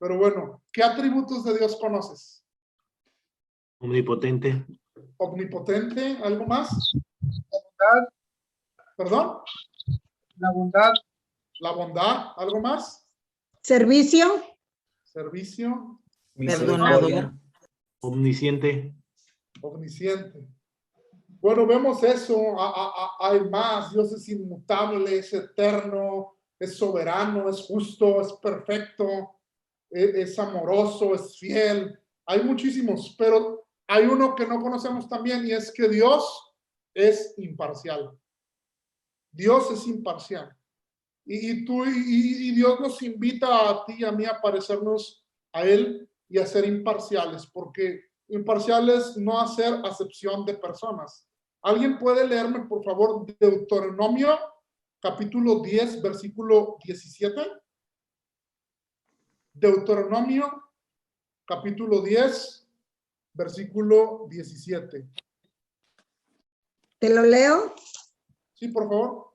Pero bueno, ¿qué atributos de Dios conoces? Omnipotente. Omnipotente, ¿algo más? bondad, ¿Perdón? la bondad, La bondad, ¿algo más? Servicio. Servicio, Misericordia. Omnisciente. omnisciente. Bueno, vemos eso, hay más. Dios es inmutable, es eterno, es soberano, es justo, es perfecto, es amoroso, es fiel. Hay muchísimos, pero hay uno que no conocemos también y es que Dios es imparcial. Dios es imparcial. Y Dios nos invita a ti y a mí a parecernos a Él y a ser imparciales, porque imparciales no hacer acepción de personas. ¿Alguien puede leerme, por favor, Deuteronomio, capítulo 10, versículo 17? Deuteronomio, capítulo 10, versículo 17. ¿Te lo leo? Sí, por favor.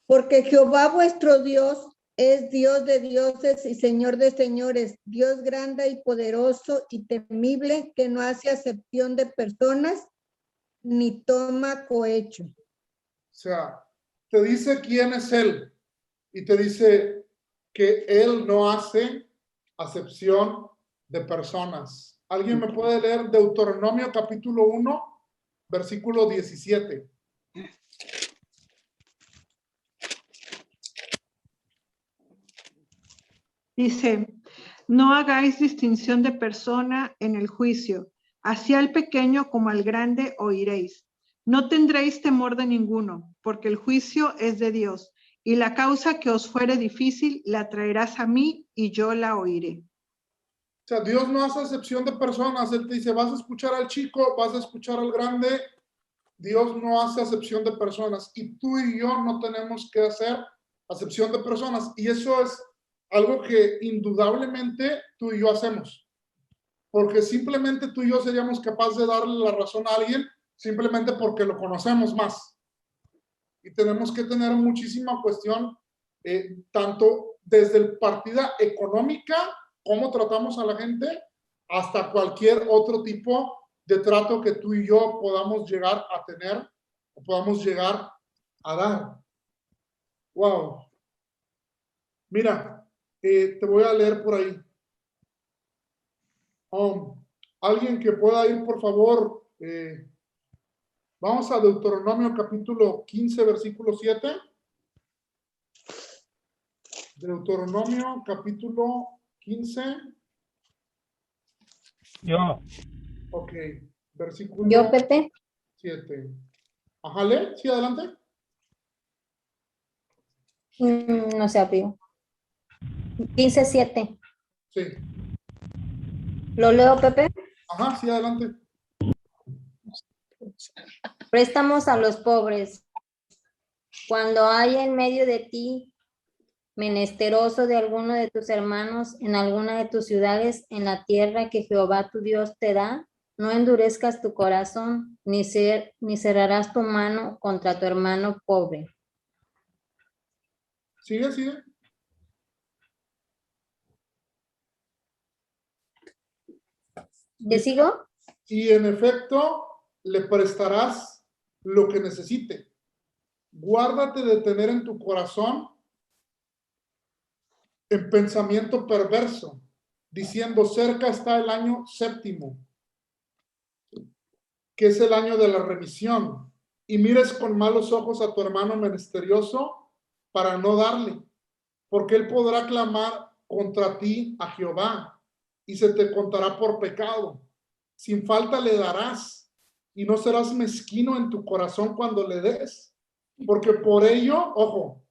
Porque Jehová vuestro Dios es Dios de dioses y Señor de señores, Dios grande y poderoso y temible, que no hace acepción de personas ni toma cohecho. O sea, te dice quién es Él y te dice que Él no hace acepción de personas. ¿Alguien me puede leer Deuteronomio capítulo 1, versículo 17? Dice, no hagáis distinción de persona en el juicio, así al pequeño como al grande oiréis. No tendréis temor de ninguno, porque el juicio es de Dios, y la causa que os fuere difícil la traerás a mí, y yo la oiré. O sea, Dios no hace excepción de personas. Él te dice, vas a escuchar al chico, vas a escuchar al grande. Dios no hace acepción de personas. Y tú y yo no tenemos que hacer acepción de personas. Y eso es algo que indudablemente tú y yo hacemos. Porque simplemente tú y yo seríamos capaces de darle la razón a alguien simplemente porque lo conocemos más. Y tenemos que tener muchísima cuestión, tanto desde la partida económica, cómo tratamos a la gente, hasta cualquier otro tipo de trato que tú y yo podamos llegar a tener o podamos llegar a dar. Wow. Mira, te voy a leer por ahí. Alguien que pueda ir, por favor. Vamos a Deuteronomio capítulo 15, versículo 7. Deuteronomio capítulo 15. yo, Ok, versículo Yo, Pepe, 7. Ajá, lee, sí, adelante. no sé, primo. 15:7. Sí. ¿Lo leo, Pepe? Ajá, sí, adelante. Préstamos a los pobres. Cuando haya en medio de ti menesteroso de alguno de tus hermanos en alguna de tus ciudades en la tierra que Jehová tu Dios te da, no endurezcas tu corazón, ni cerrarás tu mano contra tu hermano pobre. Sigue, sigue. ¿Te sigo? Y en efecto, le prestarás lo que necesite. Guárdate de tener en tu corazón el pensamiento perverso, diciendo, cerca está el año séptimo, que es el año de la remisión, y mires con malos ojos a tu hermano menesteroso para no darle, porque él podrá clamar contra ti a Jehová, y se te contará por pecado. Sin falta le darás, y no serás mezquino en tu corazón cuando le des, porque por ello, ojo,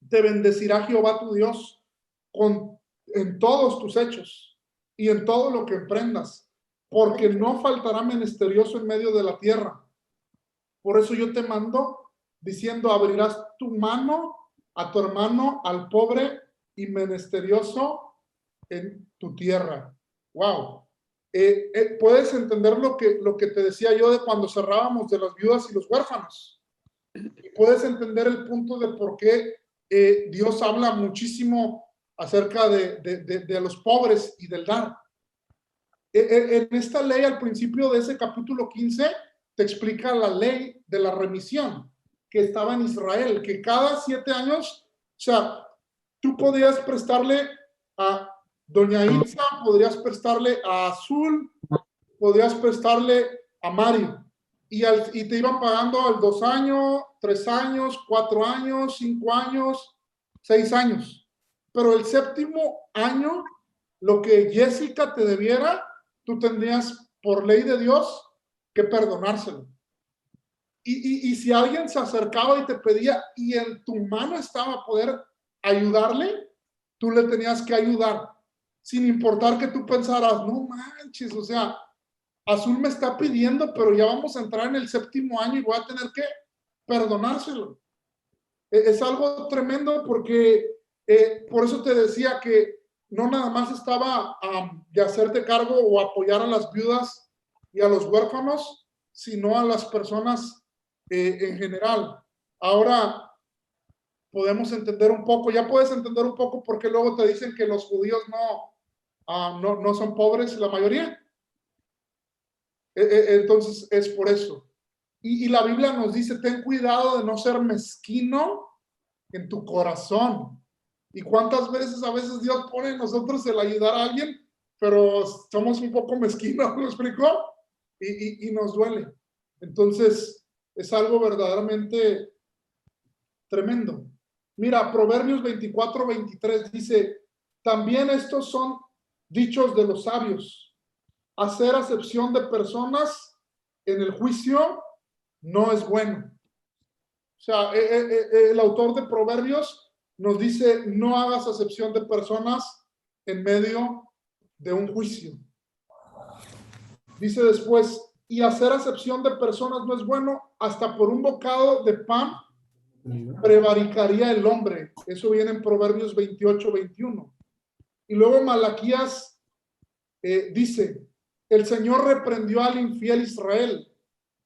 te bendecirá Jehová tu Dios en todos tus hechos y en todo lo que emprendas, porque no faltará menesteroso en medio de la tierra. Por eso yo te mando diciendo, abrirás tu mano a tu hermano, al pobre y menesteroso en tu tierra. Wow. Puedes entender lo que te decía yo de cuando cerrábamos de las viudas y los huérfanos. Y puedes entender el punto de por qué Dios habla muchísimo acerca de los pobres y del dar. En esta ley, al principio de ese capítulo 15, te explica la ley de la remisión que estaba en Israel, que cada 7 años, o sea, tú podías prestarle a Doña Itza, podrías prestarle a Azul, podrías prestarle a Mario, y te iban pagando al 2 años, 3 años, 4 años, 5 años, 6 años. Pero el 7º año, lo que Jessica te debiera, tú tendrías por ley de Dios que perdonárselo. Y si alguien se acercaba y te pedía y en tu mano estaba poder ayudarle, tú le tenías que ayudar, sin importar que tú pensaras, no manches, o sea, Azul me está pidiendo, pero ya vamos a entrar en el 7º año y voy a tener que perdonárselo. Es algo tremendo porque por eso te decía que no nada más estaba de hacerte cargo o apoyar a las viudas y a los huérfanos, sino a las personas en general. Ahora podemos entender un poco, ya puedes entender un poco por qué luego te dicen que los judíos no son pobres, la mayoría. Entonces es por eso. Y la Biblia nos dice, ten cuidado de no ser mezquino en tu corazón. ¿Y cuántas veces a veces Dios pone en nosotros el ayudar a alguien, pero somos un poco mezquinos, ¿me explicó? Y nos duele. Entonces es algo verdaderamente tremendo. Mira, Proverbios 24-23 dice, también estos son dichos de los sabios. Hacer acepción de personas en el juicio no es bueno. O sea, el autor de Proverbios nos dice, no hagas acepción de personas en medio de un juicio. Dice después, y hacer acepción de personas no es bueno, hasta por un bocado de pan prevaricaría el hombre. Eso viene en Proverbios 28-21. Y luego Malaquías dice, el Señor reprendió al infiel Israel,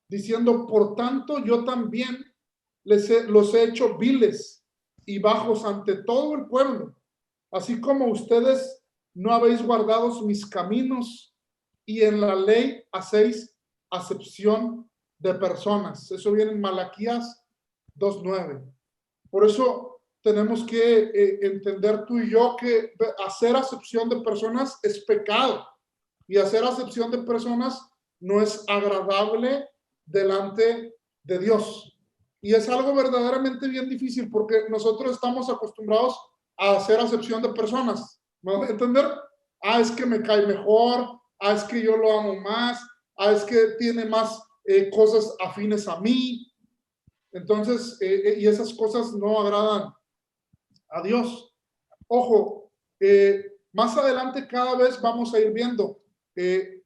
diciendo, por tanto yo también los he hecho viles y bajos ante todo el pueblo, así como ustedes no habéis guardado mis caminos y en la ley hacéis acepción de personas. Eso viene en Malaquías 2:9. Por eso tenemos que entender tú y yo que hacer acepción de personas es pecado y hacer acepción de personas no es agradable delante de Dios. Y es algo verdaderamente bien difícil porque nosotros estamos acostumbrados a hacer acepción de personas. ¿Me van a entender? Es que me cae mejor, es que yo lo amo más, es que tiene más cosas afines a mí. Entonces, y esas cosas no agradan a Dios. Ojo, más adelante cada vez vamos a ir viendo,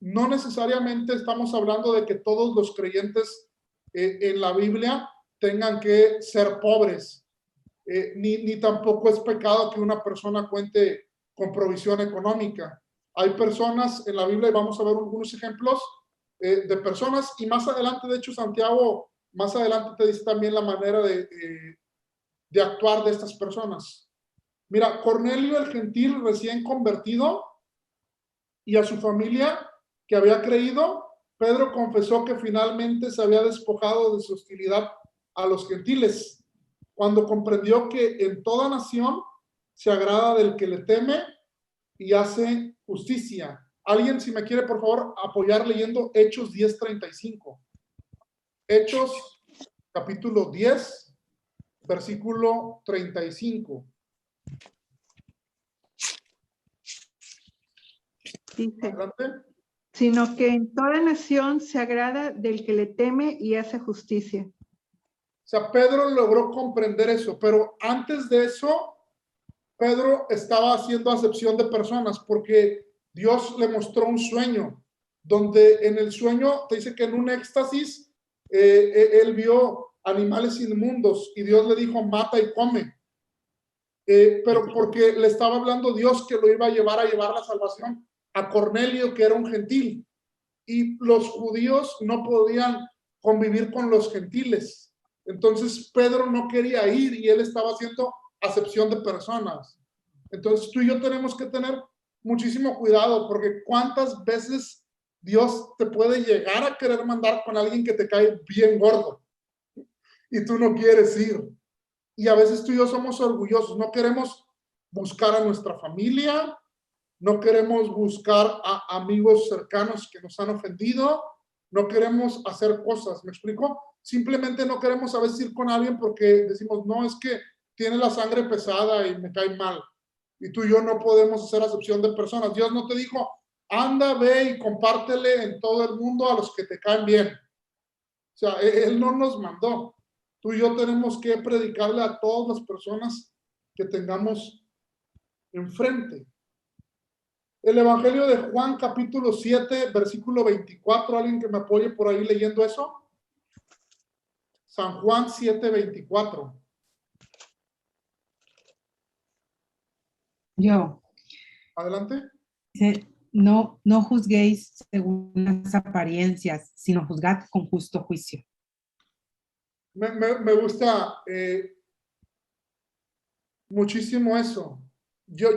no necesariamente estamos hablando de que todos los creyentes en la Biblia tengan que ser pobres, ni tampoco es pecado que una persona cuente con provisión económica. Hay personas en la Biblia, y vamos a ver algunos ejemplos de personas, y más adelante, de hecho, Santiago, más adelante te dice también la manera de actuar de estas personas. Mira, Cornelio el gentil recién convertido y a su familia que había creído, Pedro confesó que finalmente se había despojado de su hostilidad a los gentiles, cuando comprendió que en toda nación se agrada del que le teme y hace justicia. Alguien, si me quiere, por favor, apoyar leyendo Hechos 10:35. Hechos, capítulo 10, versículo 35. Dice, Adelante. sino que en toda nación se agrada del que le teme y hace justicia. O sea, Pedro logró comprender eso, pero antes de eso, Pedro estaba haciendo acepción de personas porque Dios le mostró un sueño, donde en el sueño te dice que en un éxtasis él vio animales inmundos y Dios le dijo, mata y come. Pero porque le estaba hablando Dios que lo iba a llevar la salvación a Cornelio, que era un gentil, y los judíos no podían convivir con los gentiles. Entonces Pedro no quería ir y él estaba haciendo acepción de personas. Entonces tú y yo tenemos que tener muchísimo cuidado, porque cuántas veces Dios te puede llegar a querer mandar con alguien que te cae bien gordo y tú no quieres ir. Y a veces tú y yo somos orgullosos, no queremos buscar a nuestra familia, no queremos buscar a amigos cercanos que nos han ofendido, no queremos hacer cosas, ¿me explico? Simplemente no queremos a veces ir con alguien porque decimos, no, es que tiene la sangre pesada y me cae mal. Y tú y yo no podemos hacer acepción de personas. Dios no te dijo, anda, ve y compártele en todo el mundo a los que te caen bien. O sea, Él no nos mandó. Tú y yo tenemos que predicarle a todas las personas que tengamos enfrente. El Evangelio de Juan, capítulo 7, versículo 24. ¿Alguien que me apoye por ahí leyendo eso? San Juan 7, 24. Yo. Adelante. Dice, no juzguéis según las apariencias, sino juzgad con justo juicio. Me gusta muchísimo eso. Yo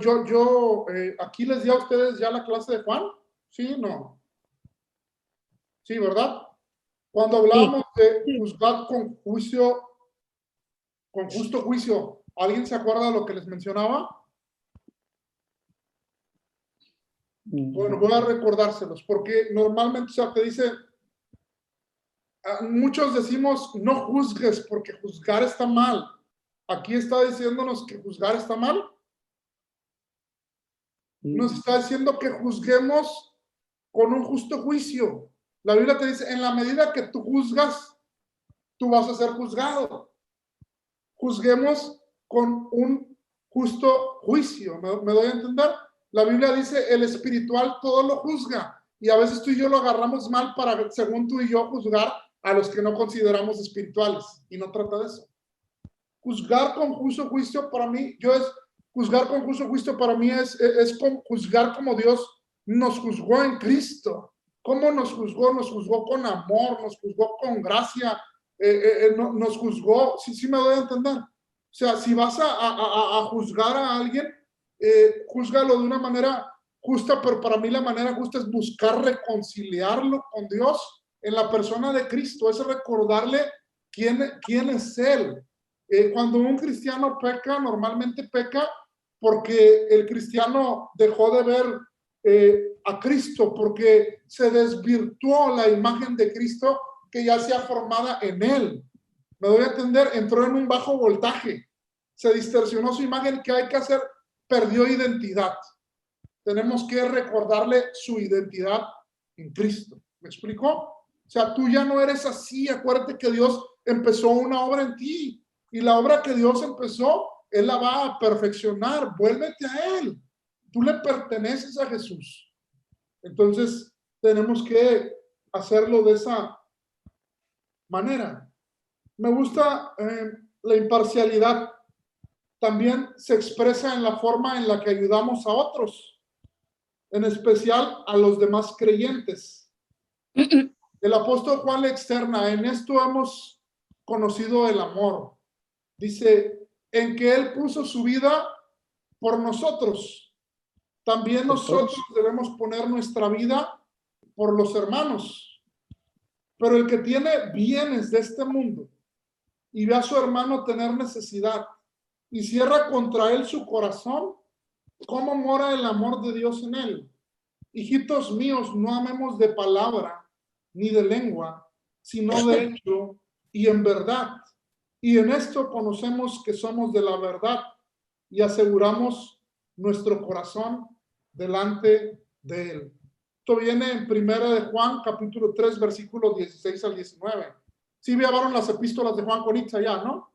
aquí les di a ustedes ya la clase de Juan. ¿Sí? No. Sí, ¿verdad? Cuando hablábamos de juzgar con juicio, con justo juicio, ¿alguien se acuerda de lo que les mencionaba? Bueno, voy a recordárselos, porque normalmente, o sea, te dice, muchos decimos, no juzgues, porque juzgar está mal. Aquí está diciéndonos que juzgar está mal. Nos está diciendo que juzguemos con un justo juicio. La Biblia te dice, en la medida que tú juzgas, tú vas a ser juzgado. Juzguemos con un justo juicio. ¿Me doy a entender? La Biblia dice, el espiritual todo lo juzga. Y a veces tú y yo lo agarramos mal para, según tú y yo, juzgar a los que no consideramos espirituales. Y no trata de eso. Juzgar con justo juicio para mí, juzgar con justo juicio para mí es juzgar como Dios nos juzgó en Cristo. ¿Cómo nos juzgó? Nos juzgó con amor, nos juzgó con gracia, nos juzgó, sí me doy a entender. O sea, si vas a juzgar a alguien, júzgalo de una manera justa, pero para mí la manera justa es buscar reconciliarlo con Dios en la persona de Cristo, es recordarle quién es Él. Cuando un cristiano peca, normalmente peca porque el cristiano dejó de ver a Cristo, porque se desvirtuó la imagen de Cristo que ya sea formada en él. Me doy a entender, entró en un bajo voltaje, se distorsionó su imagen. ¿Qué hay que hacer? Perdió identidad. Tenemos que recordarle su identidad en Cristo. ¿Me explicó? O sea, tú ya no eres así. Acuérdate que Dios empezó una obra en ti y la obra que Dios empezó, Él la va a perfeccionar. Vuélvete a Él. Tú le perteneces a Jesús. Entonces, tenemos que hacerlo de esa manera. Me gusta la imparcialidad. También se expresa en la forma en la que ayudamos a otros, en especial a los demás creyentes. El apóstol Juan le externa, en esto hemos conocido el amor. Dice, en que Él puso su vida por nosotros. También nosotros debemos poner nuestra vida por los hermanos. Pero el que tiene bienes de este mundo y ve a su hermano tener necesidad y cierra contra él su corazón, ¿cómo mora el amor de Dios en él? Hijitos míos, no amemos de palabra ni de lengua, sino de hecho y en verdad. Y en esto conocemos que somos de la verdad y aseguramos nuestro corazón delante de él. Esto viene en Primera de Juan, capítulo 3, versículos 16 al 19. Sí llevaron las epístolas de Juan con Itza ya, ¿no?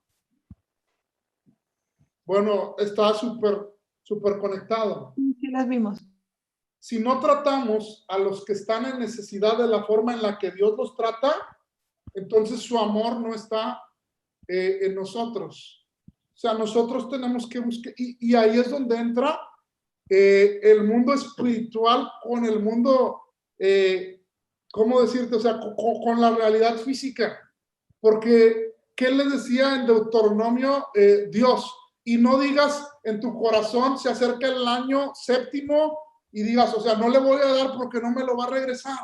Bueno, está súper conectado. Sí, las vimos. Si no tratamos a los que están en necesidad de la forma en la que Dios los trata, entonces su amor no está en nosotros. O sea, nosotros tenemos que buscar, y ahí es donde entra el mundo espiritual con el mundo, ¿cómo decirte? O sea, con la realidad física. Porque, ¿qué les decía en Deuteronomio Dios? y no digas en tu corazón, se acerca el año séptimo y digas, o sea, no le voy a dar porque no me lo va a regresar.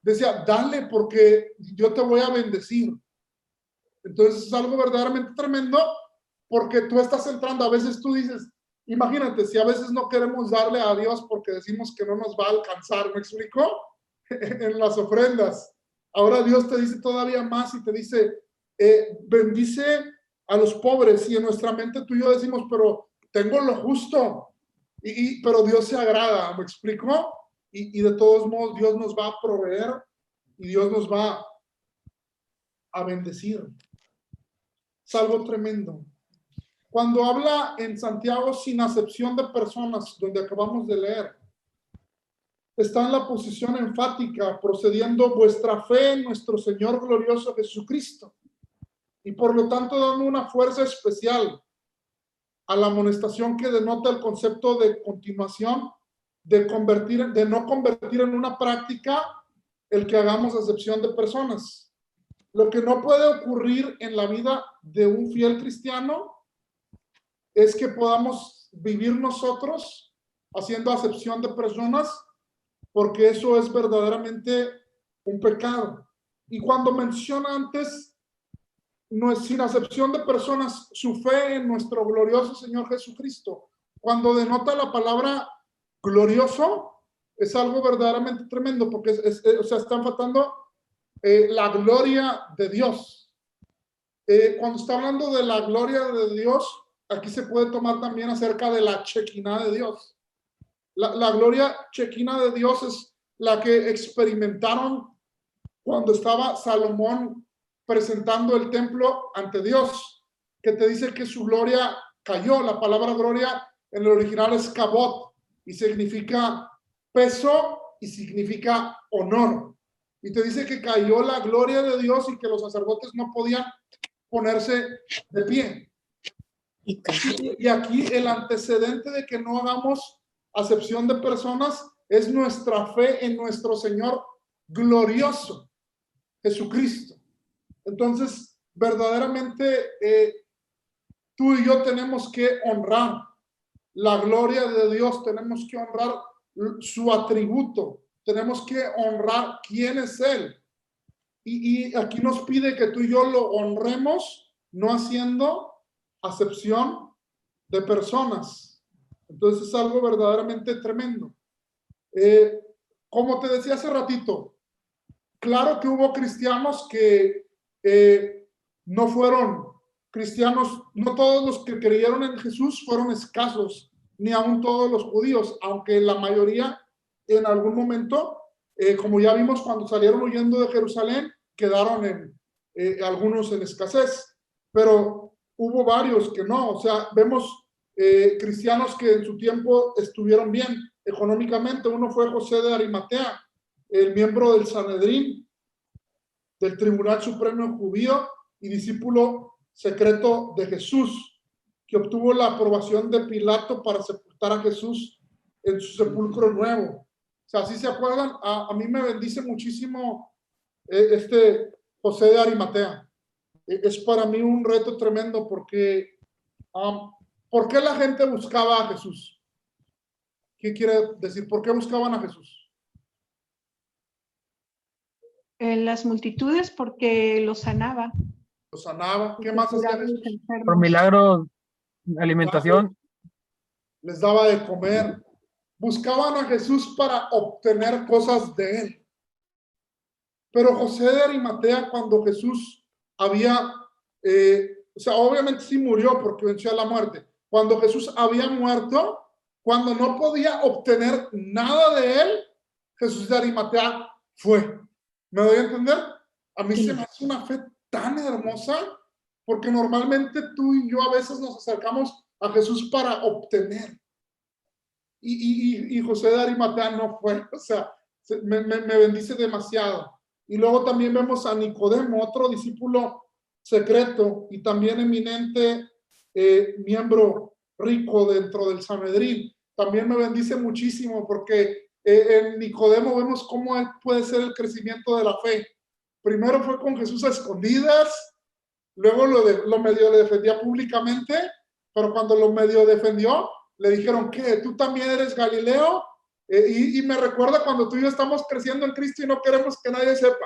Decía, dale porque yo te voy a bendecir. Entonces es algo verdaderamente tremendo porque tú estás entrando, a veces tú dices, imagínate, si a veces no queremos darle a Dios porque decimos que no nos va a alcanzar, ¿me explico? En las ofrendas. Ahora Dios te dice todavía más y te dice, bendice a los pobres, y en nuestra mente tú y yo decimos, pero tengo lo justo, pero Dios se agrada, ¿me explico? Y de todos modos Dios nos va a proveer y Dios nos va a bendecir. Es algo tremendo. Cuando habla en Santiago sin acepción de personas, donde acabamos de leer, está en la posición enfática, procediendo vuestra fe en nuestro Señor glorioso Jesucristo, y por lo tanto dando una fuerza especial a la amonestación que denota el concepto de continuación, de no convertir en una práctica el que hagamos acepción de personas. Lo que no puede ocurrir en la vida de un fiel cristiano es que podamos vivir nosotros haciendo acepción de personas, porque eso es verdaderamente un pecado. Y cuando menciona antes, no es sin acepción de personas, su fe en nuestro glorioso Señor Jesucristo, cuando denota la palabra glorioso, es algo verdaderamente tremendo, porque o sea, están faltando la gloria de Dios. Cuando está hablando de la gloria de Dios, aquí se puede tomar también acerca de la Shekinah de Dios. La gloria Shekinah de Dios es la que experimentaron cuando estaba Salomón presentando el templo ante Dios, que te dice que su gloria cayó. La palabra gloria en el original es kabod y significa peso y significa honor. Y te dice que cayó la gloria de Dios y que los sacerdotes no podían ponerse de pie. Y aquí el antecedente de que no hagamos acepción de personas es nuestra fe en nuestro Señor glorioso, Jesucristo. Entonces, verdaderamente, tú y yo tenemos que honrar la gloria de Dios, tenemos que honrar su atributo, tenemos que honrar quién es Él. Y aquí nos pide que tú y yo lo honremos, no haciendo acepción de personas. Entonces es algo verdaderamente tremendo. Como te decía hace ratito, claro que hubo cristianos que no fueron cristianos, no todos los que creyeron en Jesús fueron escasos, ni aún todos los judíos, aunque la mayoría en algún momento, como ya vimos cuando salieron huyendo de Jerusalén, quedaron algunos en escasez, pero hubo varios que no. O sea, vemos cristianos que en su tiempo estuvieron bien económicamente. Uno fue José de Arimatea, el miembro del Sanedrín, del Tribunal Supremo Judío y discípulo secreto de Jesús, que obtuvo la aprobación de Pilato para sepultar a Jesús en su sepulcro nuevo. O sea, ¿sí se acuerdan? A mí me bendice muchísimo José de Arimatea. Es para mí un reto tremendo porque ¿por qué la gente buscaba a Jesús? ¿Qué quiere decir? ¿Por qué buscaban a Jesús? En las multitudes porque los sanaba. Los sanaba. ¿Qué más hacía Jesús? Por milagros, alimentación. Les daba de comer. Buscaban a Jesús para obtener cosas de él. Pero José de Arimatea, cuando Jesús había, o sea, obviamente sí murió porque venció a la muerte. Cuando Jesús había muerto, cuando no podía obtener nada de él, Jesús de Arimatea fue. ¿Me doy a entender? A mí se me hace una fe tan hermosa, porque normalmente tú y yo a veces nos acercamos a Jesús para obtener. Y José de Arimatea no fue. O sea, me bendice demasiado. Y luego también vemos a Nicodemo, otro discípulo secreto y también eminente miembro rico dentro del Sanedrín. También me bendice muchísimo porque en Nicodemo vemos cómo puede ser el crecimiento de la fe. Primero fue con Jesús a escondidas, luego lo medio le defendía públicamente pero cuando lo medio defendió, le dijeron, ¿qué? ¿Tú también eres Galileo? Y me recuerda cuando tú y yo estamos creciendo en Cristo y no queremos que nadie sepa.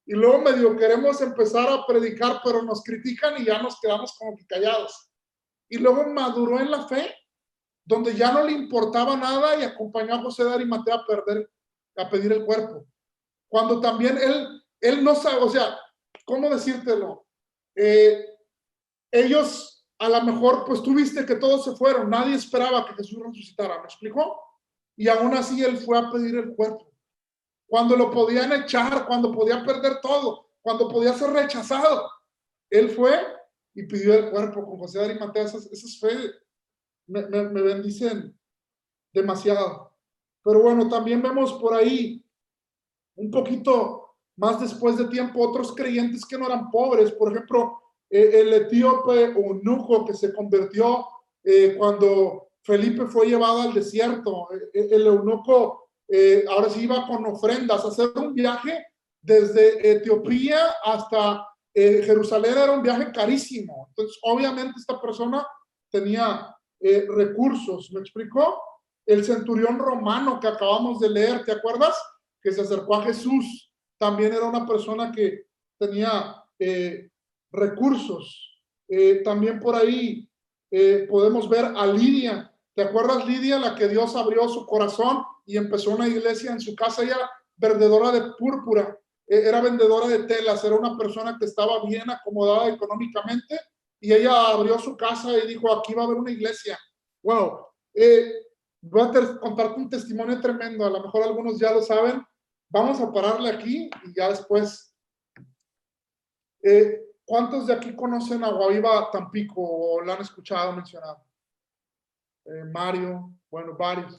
Y luego medio queremos empezar a predicar, pero nos critican y ya nos quedamos como que callados. Y luego maduró en la fe, donde ya no le importaba nada y acompañó a José de Arimatea a pedir el cuerpo. Cuando también él no sabe, o sea, ¿cómo decírtelo? Ellos, a lo mejor, pues tú viste que todos se fueron, nadie esperaba que Jesús resucitara, ¿me explicó? Y aún así él fue a pedir el cuerpo. Cuando lo podían echar, cuando podía perder todo, cuando podía ser rechazado, él fue y pidió el cuerpo con José de Arimatea. Esas fe me bendicen demasiado. Pero bueno, también vemos por ahí un poquito más después de tiempo otros creyentes que no eran pobres. Por ejemplo, el etíope eunuco que se convirtió cuando Felipe fue llevado al desierto. El eunuco ahora sí iba con ofrendas a hacer un viaje desde Etiopía hasta Jerusalén. Era un viaje carísimo. Entonces, obviamente esta persona tenía recursos. ¿Me explicó? El centurión romano que acabamos de leer, ¿te acuerdas? Que se acercó a Jesús, también era una persona que tenía recursos. También por ahí podemos ver a Lidia. ¿Te acuerdas, Lidia, la que Dios abrió su corazón y empezó una iglesia en su casa? Ella, vendedora de púrpura, era vendedora de telas, era una persona que estaba bien acomodada económicamente y ella abrió su casa y dijo, aquí va a haber una iglesia. Wow. Voy a contarte un testimonio tremendo, a lo mejor algunos ya lo saben. Vamos a pararle aquí y ya después. ¿Cuántos de aquí conocen a Guaviva Tampico o la han escuchado mencionar? Mario, bueno, varios.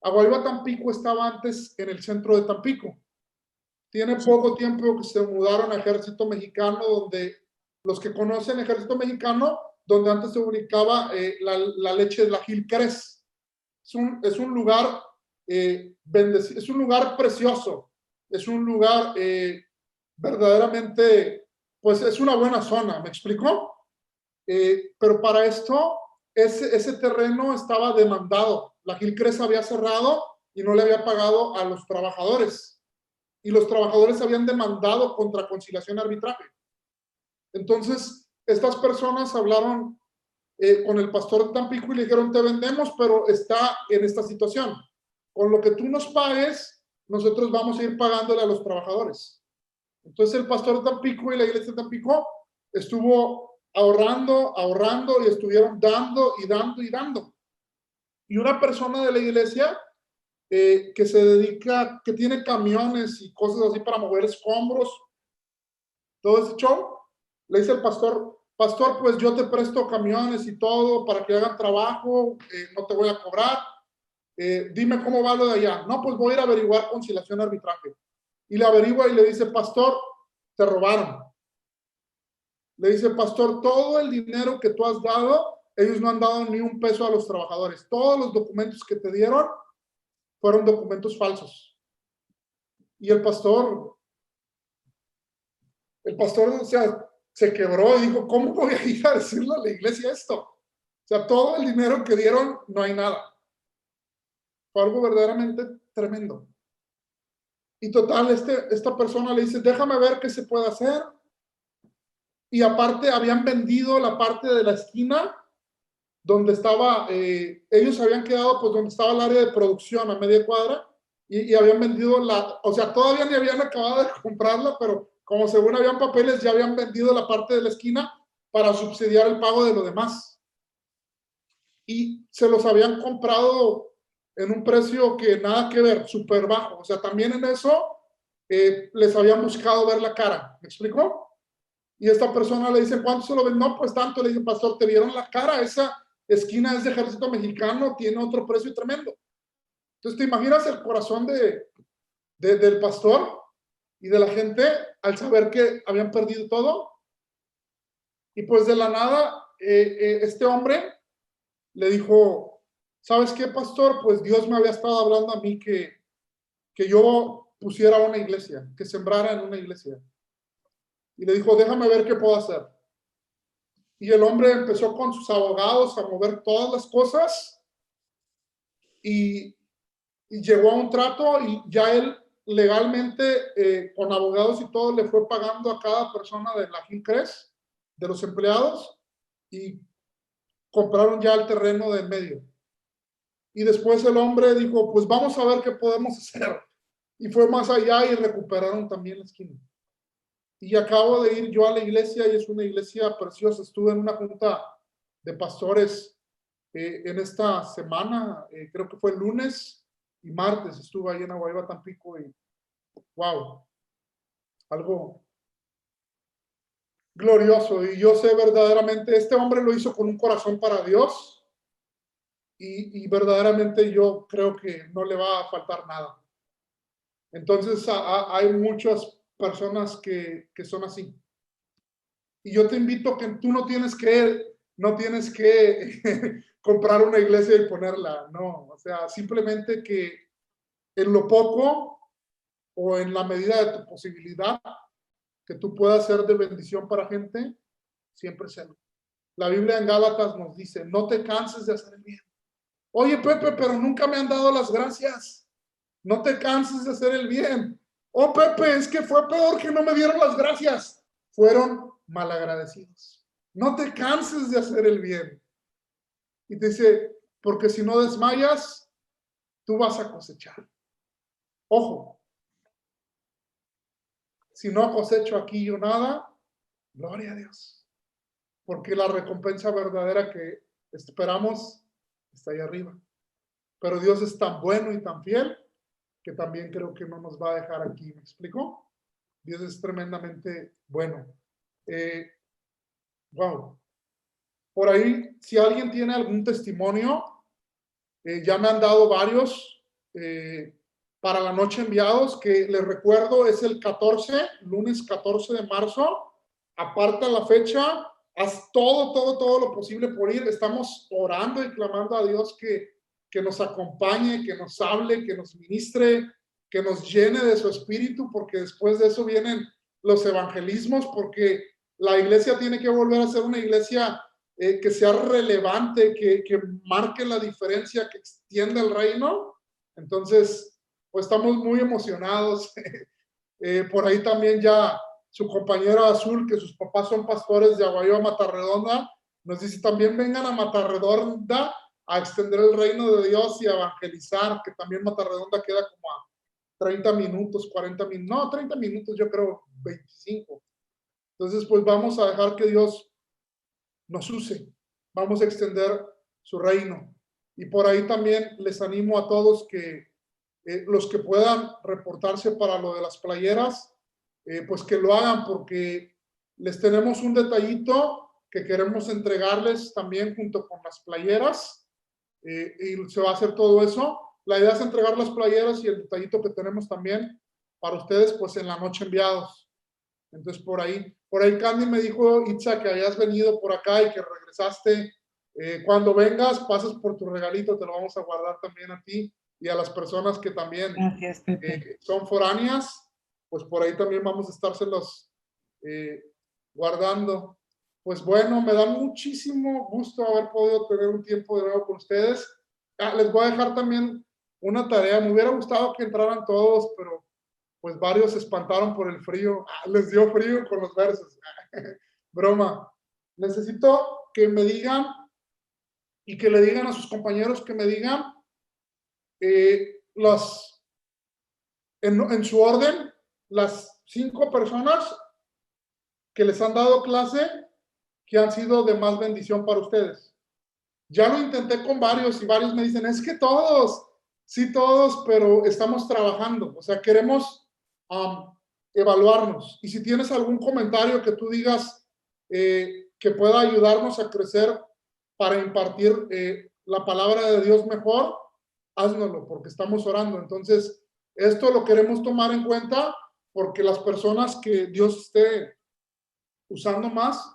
Guaviva Tampico estaba antes en el centro de Tampico. Tiene poco tiempo que se mudaron a Ejército Mexicano, donde los que conocen Ejército Mexicano, donde antes se ubicaba la leche de la Gilcres. Es un lugar bendecido, es un lugar precioso, es un lugar verdaderamente, pues es una buena zona, ¿me explicó? Pero para esto, ese terreno estaba demandado. La Gilcres había cerrado y no le había pagado a los trabajadores. Y los trabajadores habían demandado contra conciliación y arbitraje. Entonces, estas personas hablaron con el pastor de Tampico y le dijeron, te vendemos, pero está en esta situación. Con lo que tú nos pagues, nosotros vamos a ir pagándole a los trabajadores. Entonces el pastor de Tampico y la iglesia de Tampico estuvo ahorrando y estuvieron dando y dando y dando. Y una persona de la iglesia que se dedica, que tiene camiones y cosas así para mover escombros, todo ese show, le dice al pastor, pues yo te presto camiones y todo para que hagan trabajo, no te voy a cobrar, dime cómo va lo de allá. No, pues voy a ir a averiguar conciliación y arbitraje. Y le averigua y le dice, pastor, te robaron. Le dice, pastor, todo el dinero que tú has dado, ellos no han dado ni un peso a los trabajadores. Todos los documentos que te dieron fueron documentos falsos. Y el pastor, o sea, se quebró y dijo, ¿cómo voy a ir a decirle a la iglesia esto? O sea, todo el dinero que dieron, no hay nada. Fue algo verdaderamente tremendo. Y total, esta persona le dice, déjame ver qué se puede hacer. Y aparte habían vendido la parte de la esquina donde estaba, ellos habían quedado pues donde estaba el área de producción a media cuadra y habían vendido o sea, todavía ni habían acabado de comprarla, pero como según habían papeles, ya habían vendido la parte de la esquina para subsidiar el pago de lo demás. Y se los habían comprado en un precio que nada que ver, súper bajo. O sea, también en eso les habían buscado ver la cara. ¿Me explicó? Y esta persona le dice, ¿cuánto se lo ven? No, pues tanto. Le dice, pastor, ¿te vieron la cara? Esa esquina es de Ejército Mexicano, tiene otro precio tremendo. Entonces, ¿te imaginas el corazón del pastor y de la gente al saber que habían perdido todo? Y pues de la nada, este hombre le dijo, ¿sabes qué, pastor? Pues Dios me había estado hablando a mí que yo pusiera una iglesia, que sembrara en una iglesia. Y le dijo, déjame ver qué puedo hacer. Y el hombre empezó con sus abogados a mover todas las cosas y llegó a un trato y ya él legalmente, con abogados y todo, le fue pagando a cada persona de la Gilcres, de los empleados, y compraron ya el terreno de en medio. Y después el hombre dijo, pues vamos a ver qué podemos hacer. Y fue más allá y recuperaron también la esquina. Y acabo de ir yo a la iglesia y es una iglesia preciosa. Estuve en una junta de pastores en esta semana, creo que fue el lunes y martes, estuve ahí en Aguaiba, Tampico, y wow, algo glorioso. Y yo sé verdaderamente, este hombre lo hizo con un corazón para Dios y verdaderamente yo creo que no le va a faltar nada. Entonces hay muchas personas que son así. Y yo te invito que tú no tienes que comprar una iglesia y ponerla, no, o sea, simplemente que en lo poco o en la medida de tu posibilidad que tú puedas ser de bendición para gente, siempre sélo. La Biblia en Gálatas nos dice, no te canses de hacer el bien. Oye, Pepe, pero nunca me han dado las gracias. No te canses de hacer el bien. Oh, Pepe, es que fue peor que no me dieron las gracias. Fueron malagradecidos. No te canses de hacer el bien. Y te dice, porque si no desmayas, tú vas a cosechar. Ojo, si no cosecho aquí yo nada, gloria a Dios. Porque la recompensa verdadera que esperamos está ahí arriba. Pero Dios es tan bueno y tan fiel que también creo que no nos va a dejar aquí. ¿Me explico? Dios es tremendamente bueno. Wow. Por ahí, si alguien tiene algún testimonio, ya me han dado varios para la noche enviados, que les recuerdo es el 14, lunes 14 de marzo. Aparta la fecha, haz todo lo posible por ir. Estamos orando y clamando a Dios que nos acompañe, que nos hable, que nos ministre, que nos llene de su espíritu, porque después de eso vienen los evangelismos, porque la iglesia tiene que volver a ser una iglesia que sea relevante, que marque la diferencia, que extienda el reino. Entonces, pues estamos muy emocionados. Por ahí también ya su compañero Azul, que sus papás son pastores de Aguayo a Matarredonda, nos dice también vengan a Matarredonda a extender el reino de Dios y a evangelizar, que también Matarredonda queda como a 30 minutos, 40 minutos, no, 30 minutos, yo creo 25. Entonces, pues vamos a dejar que Dios nos use, vamos a extender su reino. Y por ahí también les animo a todos que los que puedan reportarse para lo de las playeras, pues que lo hagan, porque les tenemos un detallito que queremos entregarles también junto con las playeras, y se va a hacer todo eso. La idea es entregar las playeras y el detallito que tenemos también para ustedes, pues en la noche enviados. Entonces por ahí Candy me dijo, Itza, que habías venido por acá y que regresaste. Cuando vengas, pasas por tu regalito, te lo vamos a guardar también a ti y a las personas que también Gracias, Pepe. son foráneas, pues por ahí también vamos a estárselos guardando. Pues bueno, me da muchísimo gusto haber podido tener un tiempo de nuevo con ustedes. Les voy a dejar también una tarea. Me hubiera gustado que entraran todos, pero pues varios se espantaron por el frío. Les dio frío con los versos. Broma. Necesito que me digan y que le digan a sus compañeros que me digan en su orden, las 5 personas que les han dado clase que han sido de más bendición para ustedes. Ya lo intenté con varios y varios me dicen, es que todos, sí todos, pero estamos trabajando. O sea, queremos evaluarnos. Y si tienes algún comentario que tú digas que pueda ayudarnos a crecer para impartir la palabra de Dios mejor, háznoslo, porque estamos orando. Entonces, esto lo queremos tomar en cuenta porque las personas que Dios esté usando más,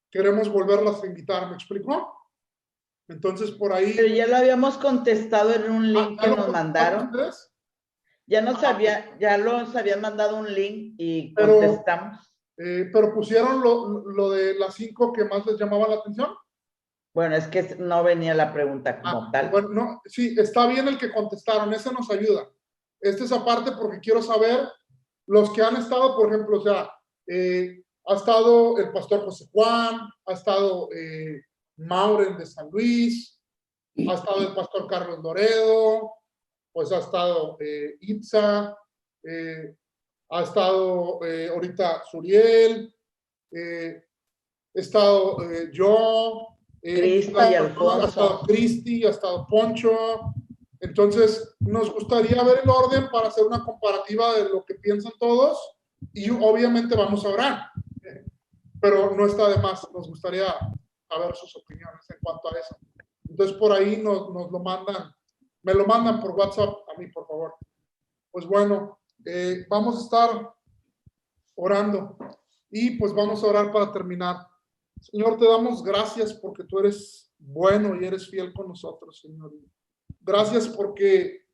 queremos volverlas a invitar. ¿Me explico? Entonces, por ahí... Pero ya lo habíamos contestado en un link que nos mandaron. ¿Ustedes? Ya nos habían mandado un link y contestamos. Pero pusieron lo de las 5 que más les llamaba la atención. Bueno, es que no venía la pregunta como tal. Bueno, no, sí, está bien el que contestaron, ese nos ayuda. Esta es aparte porque quiero saber los que han estado, por ejemplo, o sea, ha estado el pastor José Juan, ha estado Mauren de San Luis, ha estado el pastor Carlos Loredo, pues ha estado Itza, ha estado ahorita Suriel, he estado yo, Cristi, ha Alfonso. estado Cristi, ha estado Poncho. Entonces, nos gustaría ver el orden para hacer una comparativa de lo que piensan todos y obviamente vamos a orar, pero no está de más, nos gustaría saber sus opiniones en cuanto a eso. Entonces, por ahí nos lo mandan, me lo mandan por WhatsApp a mí, por favor. Pues bueno, vamos a estar orando y pues vamos a orar para terminar. Señor, te damos gracias porque tú eres bueno y eres fiel con nosotros, Señor. Gracias porque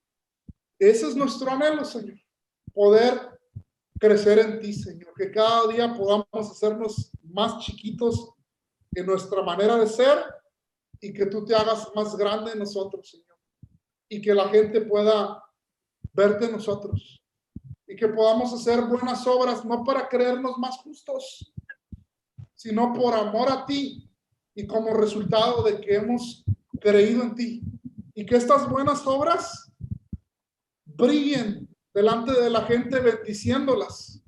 ese es nuestro anhelo, Señor. Poder crecer en ti, Señor. Que cada día podamos hacernos más chiquitos en nuestra manera de ser y que tú te hagas más grande en nosotros, Señor. Y que la gente pueda verte en nosotros. Y que podamos hacer buenas obras, no para creernos más justos, sino por amor a ti y como resultado de que hemos creído en ti. Y que estas buenas obras brillen delante de la gente bendiciéndolas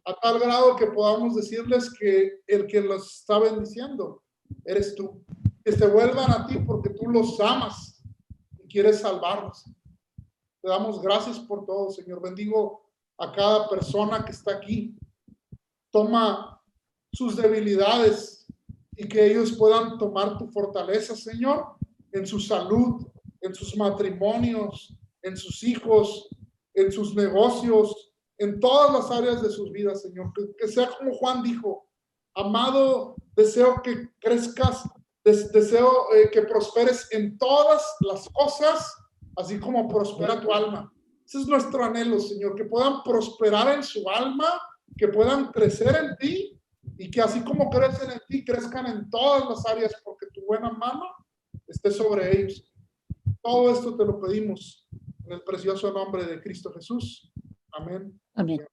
a tal grado que podamos decirles que el que los está bendiciendo eres tú. Que se vuelvan a ti porque tú los amas y quieres salvarlos. Te damos gracias por todo, Señor. Bendigo a cada persona que está aquí. Toma sus debilidades y que ellos puedan tomar tu fortaleza, Señor, en su salud, en sus matrimonios, en sus hijos, en sus negocios, en todas las áreas de sus vidas, Señor. Que sea como Juan dijo, amado, deseo que crezcas, deseo que prosperes en todas las cosas, así como prospera tu alma. Ese es nuestro anhelo, Señor, que puedan prosperar en su alma, que puedan crecer en ti y que así como crecen en ti, crezcan en todas las áreas porque tu buena mano esté sobre ellos. Todo esto te lo pedimos en el precioso nombre de Cristo Jesús. Amén. Amén.